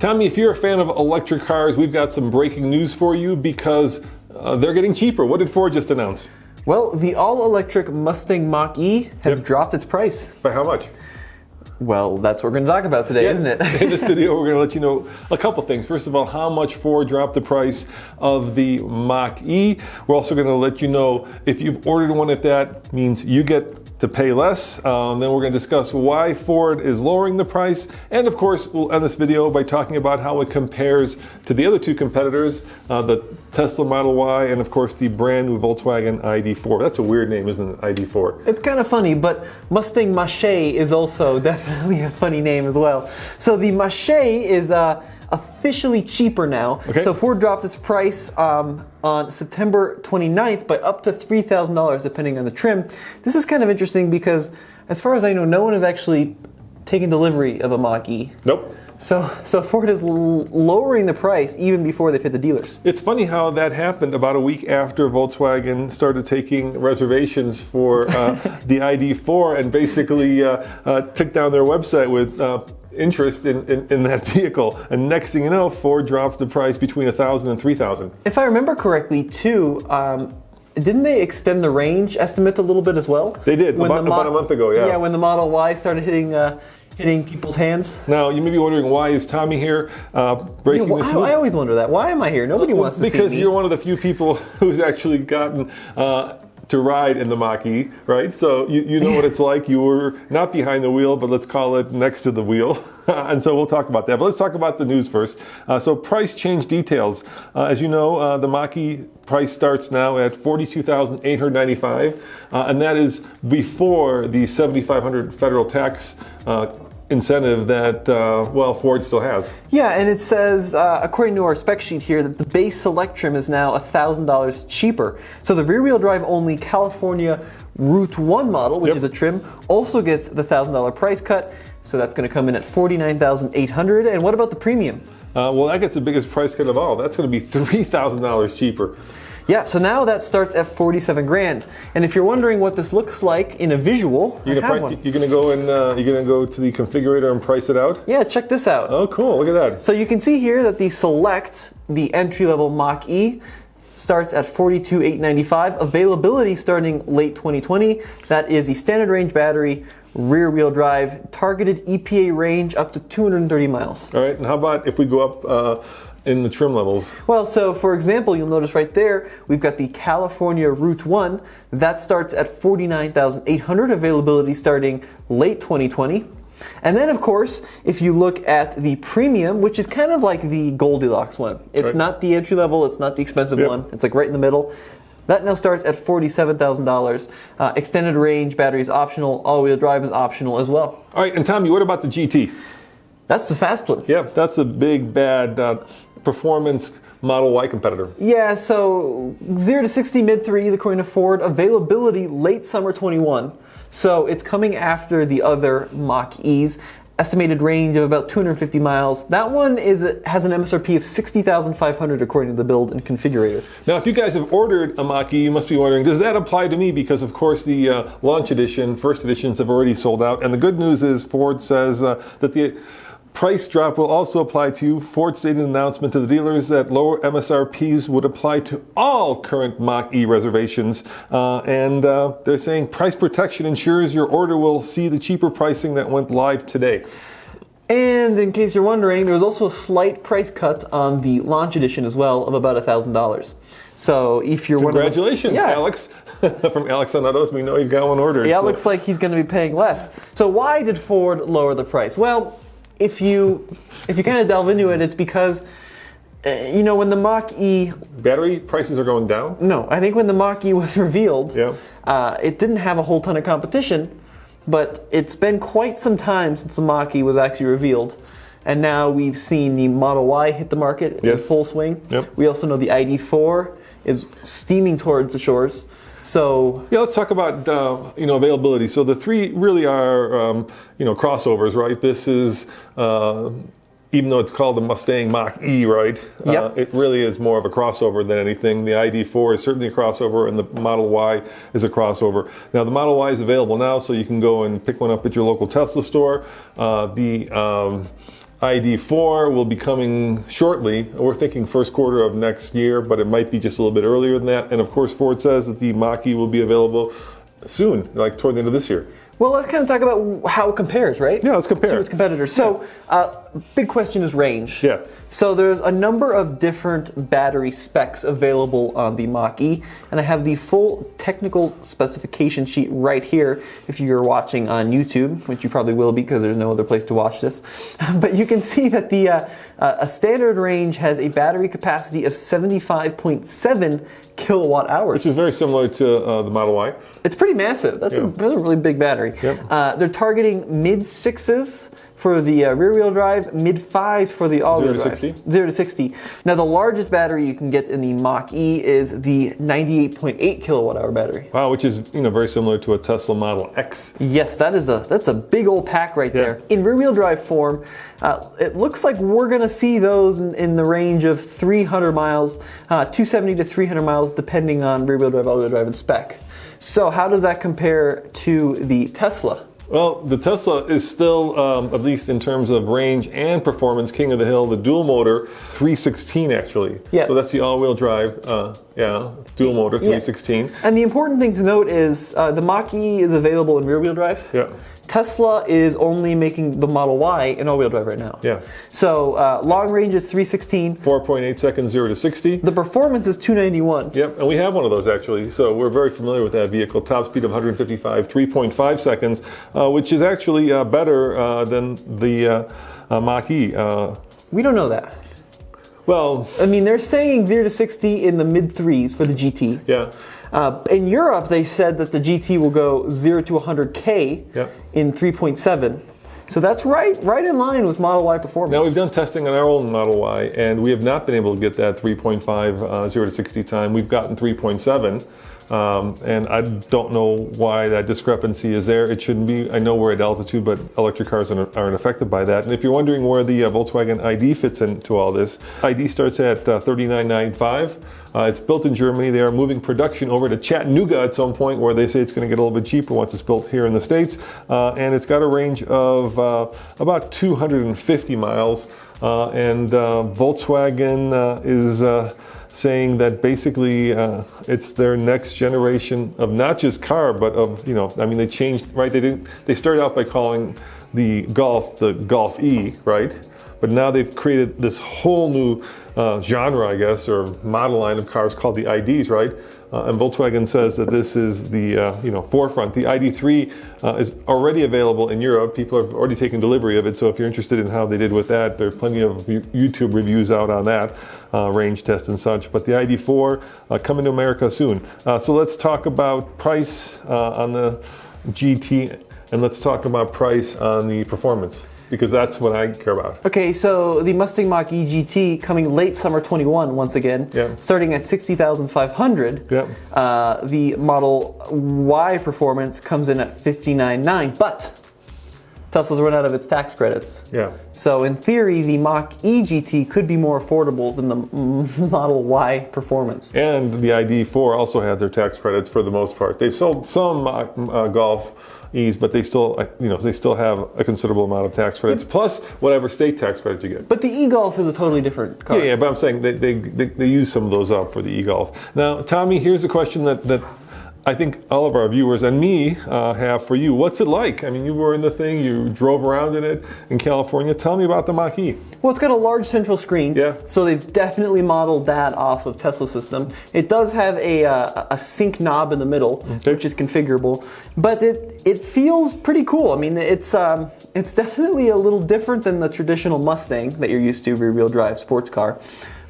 Tommy, if you're a fan of electric cars, we've got some breaking news for you because they're getting cheaper. What did Ford just announce? Well, the all-electric Mustang Mach-E has dropped its price. By how much? Well, that's what we're going to talk about today, isn't it? In this video, we're going to let you know a couple things. First of all, how much Ford dropped the price of the Mach-E. We're also going to let you know if you've ordered one, if that means you get to pay less. Then we're going to discuss why Ford is lowering the price. And of course, we'll end this video by talking about how it compares to the other two competitors, the Tesla Model Y and of course the brand new Volkswagen ID.4. That's a weird name, isn't it? ID.4. It's kind of funny, but Mustang Mach-E is also definitely a funny name as well. So the Mach-E is officially cheaper now. Okay. So Ford dropped its price on September 29th by up to $3,000 depending on the trim. This is kind of interesting because as far as I know, no one has actually taken delivery of a Mach-E. Nope. So Ford is lowering the price even before they've hit the dealers. It's funny how that happened about a week after Volkswagen started taking reservations for the ID.4 and basically took down their website with interest in that vehicle. And next thing you know, Ford drops the price between $1,000 and $3,000. If I remember correctly, too, didn't they extend the range estimate a little bit as well? They did, about a month ago, yeah. Yeah, when the Model Y started hitting people's hands. Now, you may be wondering, why is Tommy here breaking this news? I always wonder that. Why am I here? Nobody wants to see me. Because you're one of the few people who's actually gotten to ride in the Mach-E, right? So you know what it's like. You were not behind the wheel, but let's call it next to the wheel. And so we'll talk about that. But let's talk about the news first. So price change details. As you know, the Mach-E price starts now at $42,895, and that is before the $7,500 federal tax incentive that, Ford still has. Yeah, and it says, according to our spec sheet here, that the base Select trim is now $1,000 cheaper. So the rear-wheel drive only California Route 1 model, which is a trim, also gets the $1,000 price cut. So that's going to come in at $49,800. And what about the premium? Well, that gets the biggest price cut of all. That's going to be $3,000 cheaper. Yeah, so now that starts at $47,000. And if you're wondering what this looks like in a visual, you're gonna go and you're gonna go to the configurator and price it out? Yeah, check this out. Oh, cool! Look at that. So you can see here that the Select, the entry-level Mach-E, starts at $42,895. Availability starting late 2020. That is the standard range battery, rear-wheel drive, targeted EPA range up to 230 miles. All right, and how about if we go up in the trim levels? Well, so for example, you'll notice right there, we've got the California Route 1. That starts at $49,800, availability starting late 2020. And then, of course, if you look at the premium, which is kind of like the Goldilocks one. It's not the entry level, it's not the expensive one. It's like right in the middle. That now starts at $47,000. Extended range, battery is optional, all-wheel drive is optional as well. All right, and Tommy, what about the GT? That's the fast one. Yeah, that's a big, bad performance Model Y competitor. Yeah, so 0 to 60 mid-3s according to Ford. Availability late summer 21. So it's coming after the other Mach-E's. Estimated range of about 250 miles. That one has an MSRP of $60,500 according to the build and configurator. Now, if you guys have ordered a Mach-E, you must be wondering, does that apply to me? Because of course the launch edition, first editions have already sold out. And the good news is Ford says that the price drop will also apply to you. Ford stated an announcement to the dealers that lower MSRPs would apply to all current Mach-E reservations. And they're saying price protection ensures your order will see the cheaper pricing that went live today. And in case you're wondering, there was also a slight price cut on the launch edition as well of about $1,000. So if you're Congratulations, Alex. From Alex on Autos, we know you've got one ordered. Yeah, it looks like he's going to be paying less. So why did Ford lower the price? Well, if you kind of delve into it, it's because, when the Mach-E... Battery prices are going down? No, I think when the Mach-E was revealed, it didn't have a whole ton of competition, but it's been quite some time since the Mach-E was actually revealed. And now we've seen the Model Y hit the market in full swing. Yep. We also know the ID.4 is steaming towards the shores. So yeah, let's talk about availability. So the three really are crossovers, right? This is even though it's called the Mustang Mach-E, right? Yep. It really is more of a crossover than anything. The ID.4 is certainly a crossover, and the Model Y is a crossover. Now, the Model Y is available now, so you can go and pick one up at your local Tesla store. The ID.4 will be coming shortly. We're thinking first quarter of next year, but it might be just a little bit earlier than that. And of course, Ford says that the Mach-E will be available soon, like toward the end of this year. Well, let's kind of talk about how it compares, right? Yeah, let's compare. To its competitors. So, big question is range. Yeah. So there's a number of different battery specs available on the Mach-E, and I have the full technical specification sheet right here if you're watching on YouTube, which you probably will be because there's no other place to watch this. But you can see that the a standard range has a battery capacity of 75.7 kilowatt hours. Which is very similar to the Model Y. It's pretty massive. That's a really big battery. Yep. They're targeting mid-6s for the rear-wheel drive, mid-5s for the all-wheel drive. 0 to 60? 0 to 60. Now, the largest battery you can get in the Mach-E is the 98.8 kilowatt-hour battery. Wow, which is very similar to a Tesla Model X. Yes, that's a big old pack right there. In rear-wheel drive form, it looks like we're going to see those in the range of 300 miles, 270 to 300 miles, depending on rear-wheel drive, all-wheel drive, and spec. So how does that compare to the Tesla? Well, the Tesla is still, at least in terms of range and performance, king of the hill. The dual motor, 316 actually. Yeah. So that's the all-wheel drive, dual motor, 316. And the important thing to note is the Mach-E is available in rear-wheel drive. Yeah. Tesla is only making the Model Y in all-wheel drive right now. Yeah. So long range is 316. 4.8 seconds, 0 to 60. The performance is 291. Yep, and we have one of those actually, so we're very familiar with that vehicle. Top speed of 155, 3.5 seconds, which is actually better than the Mach-E. We don't know that. Well, I mean, they're saying 0 to 60 in the mid-3s for the GT. yeah. In Europe, they said that the GT will go 0 to 100K in 3.7. So that's right in line with Model Y performance. Now, we've done testing on our own Model Y, and we have not been able to get that 3.5 0 to 60 time. We've gotten 3.7. And I don't know why that discrepancy is there. It shouldn't be. I know we're at altitude, but electric cars aren't affected by that. And if you're wondering where the Volkswagen ID fits into all this, ID starts at $39.95. It's built in Germany. They are moving production over to Chattanooga at some point, where they say it's going to get a little bit cheaper once it's built here in the States. And it's got a range of about 250 miles. And Volkswagen is saying that basically it's their next generation of not just car, but of, they changed, right? They started out by calling the Golf E, right? But now they've created this whole new genre, I guess, or model line of cars called the IDs, right? And Volkswagen says that this is the forefront. The ID.3 is already available in Europe. People have already taken delivery of it. So if you're interested in how they did with that, there are plenty of YouTube reviews out on that, range test and such. But the ID.4 coming to America soon. So let's talk about price on the GT, and let's talk about price on the performance, because that's what I care about. Okay, so the Mustang Mach-E GT coming late summer 21 once again, starting at $60,500. The Model Y performance comes in at $59,900, but Tesla's run out of its tax credits. So in theory, the Mach-E GT could be more affordable than the Model Y performance. And the ID.4 also had their tax credits for the most part. They've sold some Golf E's, but they still have a considerable amount of tax credits, plus whatever state tax credit you get. But the e-Golf is a totally different car. Yeah, but I'm saying they use some of those up for the e-Golf. Now, Tommy, here's a question that I think all of our viewers and me have for you. What's it like? I mean, you were in the thing, you drove around in it in California. Tell me about the Mach-E. Well, it's got a large central screen, so they've definitely modeled that off of Tesla's system. It does have a sync knob in the middle, which is configurable, but it feels pretty cool. I mean, it's definitely a little different than the traditional Mustang that you're used to, rear-wheel drive sports car.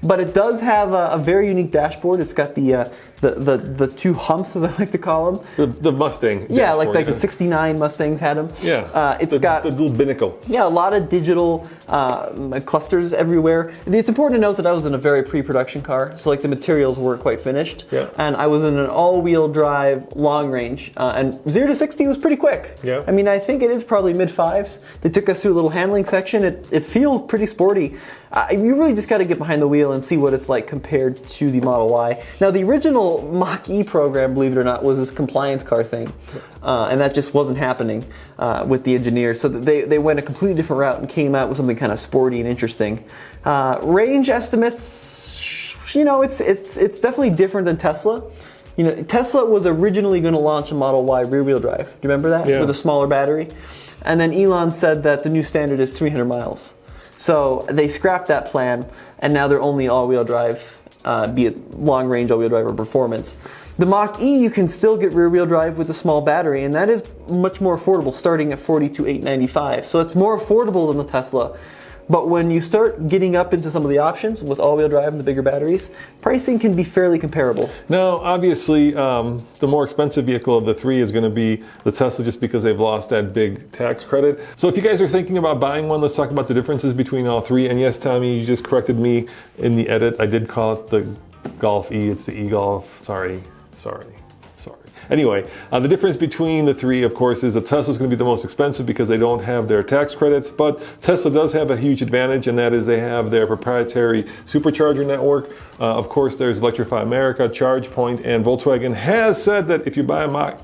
But it does have a very unique dashboard. It's got the the two humps, as I like to call them. The Mustang. Yeah, like dashboard, the 69 Mustangs had them. Yeah. It's got the little binnacle. Yeah, a lot of digital clusters everywhere. It's important to note that I was in a very pre-production car, so like the materials weren't quite finished. Yeah. And I was in an all-wheel drive long range, and 0 to 60 was pretty quick. Yeah. I mean, I think it is probably mid-5s. They took us through a little handling section. It feels pretty sporty. You really just got to get behind the wheel and see what it's like compared to the Model Y. Now, the original Mach-E program, believe it or not, was this compliance car thing, and that just wasn't happening with the engineers. So they went a completely different route and came out with something kind of sporty and interesting. Range estimates, you know, it's definitely different than Tesla. You know, Tesla was originally going to launch a Model Y rear-wheel drive. Do you remember that? Yeah. With a smaller battery. And then Elon said that the new standard is 300 miles. So they scrapped that plan, and now they're only all-wheel drive, be it long-range all-wheel drive or performance. The Mach-E, you can still get rear-wheel drive with a small battery, and that is much more affordable, starting at $42,895. So it's more affordable than the Tesla. But when you start getting up into some of the options with all-wheel drive and the bigger batteries, pricing can be fairly comparable. Now, obviously, the more expensive vehicle of the three is going to be the Tesla, just because they've lost that big tax credit. So if you guys are thinking about buying one, let's talk about the differences between all three. And yes, Tommy, you just corrected me in the edit. I did call it the Golf E. It's the E-Golf. Sorry. Anyway, the difference between the three, of course, is that Tesla's going to be the most expensive because they don't have their tax credits, but Tesla does have a huge advantage, and that is they have their proprietary supercharger network. Of course, there's Electrify America, ChargePoint, and Volkswagen has said that if you buy a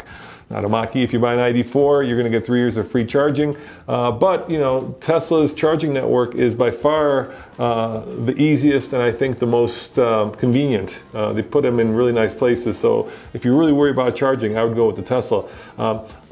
not a Mach-E, if you buy an ID.4, you're going to get 3 years of free charging. But, you know, Tesla's charging network is by far the easiest and I think the most convenient. They put them in really nice places. So if you really worry about charging, I would go with the Tesla.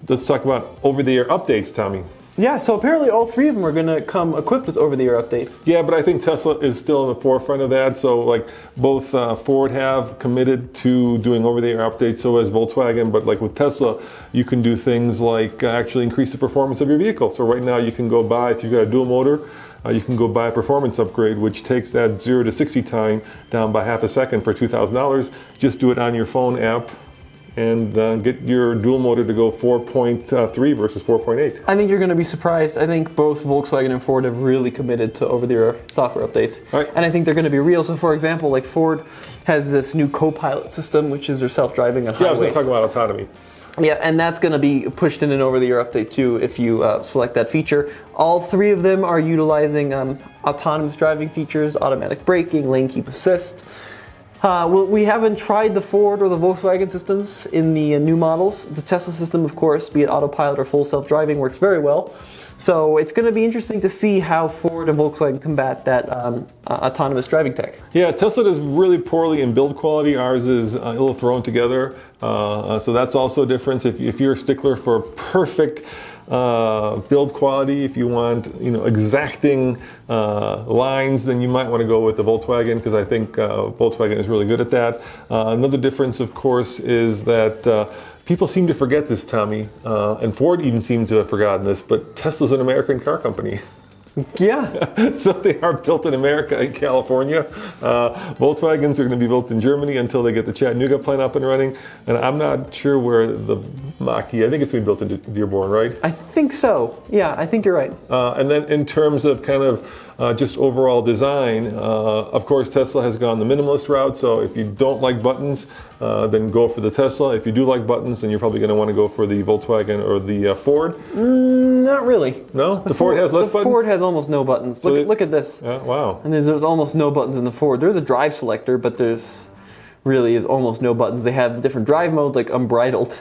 Let's talk about over-the-air updates, Tommy. Yeah, so apparently all three of them are going to come equipped with over-the-air updates. Yeah, but I think Tesla is still in the forefront of that. So like both Ford have committed to doing over-the-air updates, so has Volkswagen. But like with Tesla, you can do things like actually increase the performance of your vehicle. So right now you can go buy, if you've got a dual motor, you can go buy a performance upgrade, which takes that 0 to 60 time down by half a second for $2,000. Just do it on your phone app and get your dual motor to go 4.3 versus 4.8. I think you're going to be surprised. I think both Volkswagen and Ford have really committed to over-the-air software updates. Right. And I think they're going to be real. So for example, like Ford has this new co-pilot system, which is their self-driving on highways. Yeah, I was going to talk about autonomy. Yeah, and that's going to be pushed in an over-the-air update too if you select that feature. All three of them are utilizing autonomous driving features, automatic braking, lane keep assist. We haven't tried the Ford or the Volkswagen systems in the new models. The Tesla system, of course, be it autopilot or full self-driving, works very well. So it's going to be interesting to see how Ford and Volkswagen combat that autonomous driving tech. Yeah, Tesla does really poorly in build quality. Ours is a little thrown together. So that's also a difference. If you're a stickler for perfect build quality, if you want, you know, exacting lines, then you might want to go with the Volkswagen, because I think Volkswagen is really good at that. Another difference, of course, is that people seem to forget this, Tommy, and Ford even seems to have forgotten this, but Tesla's an American car company. Yeah. So they are built in America and California. Volkswagens are going to be built in Germany until they get the Chattanooga plant up and running. And I'm not sure where the Mach-E, I think it's going to be built in Dearborn, right? I think so. Yeah, I think you're right. And then in terms of kind of just overall design, of course, Tesla has gone the minimalist route. So if you don't like buttons, then go for the Tesla. If you do like buttons, then you're probably going to want to go for the Volkswagen or the Ford. Not really. No? The Ford has less buttons? The Ford has almost no buttons. So Look at this. Wow. And there's almost no buttons in the Ford. There's a drive selector, but there's really is almost no buttons. They have different drive modes like unbridled,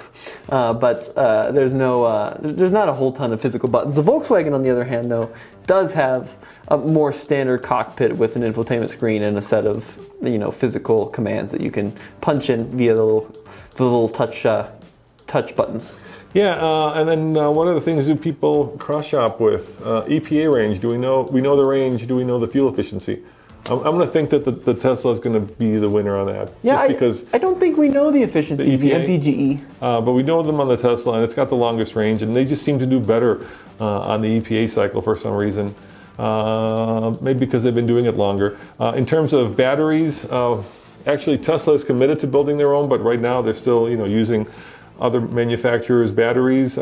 but there's not a whole ton of physical buttons. The Volkswagen, on the other hand, though, does have a more standard cockpit with an infotainment screen and a set of physical commands that you can punch in via the little touch buttons. Yeah, and then what other things do people cross shop with? EPA range. We know the range. Do we know the fuel efficiency? I'm going to think that the Tesla is going to be the winner on that. Yeah, just because I don't think we know the efficiency of the MPGE. But we know them on the Tesla, and it's got the longest range, and they just seem to do better on the EPA cycle for some reason. Maybe because they've been doing it longer. In terms of batteries, Actually, Tesla is committed to building their own, but right now they're still, using other manufacturers' batteries.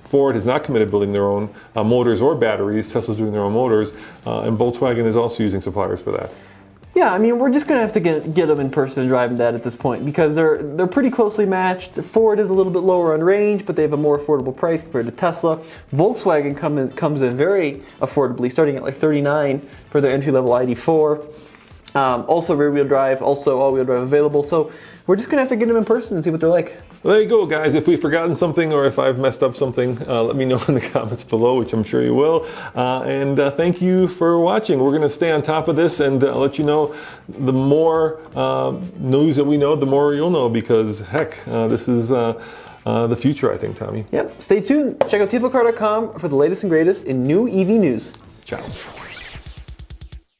Ford is not committed to building their own motors or batteries. Tesla's doing their own motors, and Volkswagen is also using suppliers for that. Yeah, I mean, we're just gonna have to get them in person and drive that at this point because they're pretty closely matched. Ford is a little bit lower on range, but they have a more affordable price compared to Tesla. Volkswagen comes in very affordably, starting at like $39 for their entry-level ID.4. Also rear-wheel drive, also all-wheel drive available. So we're just gonna have to get them in person and see what they're like. Well, there you go, guys. If we've forgotten something or if I've messed up something, let me know in the comments below, which I'm sure you will. And thank you for watching. We're going to stay on top of this and let you know. The more news that we know, the more you'll know, because heck, this is the future, I think, Tommy. Yep. Stay tuned. Check out TFLcar.com for the latest and greatest in new EV news. Ciao.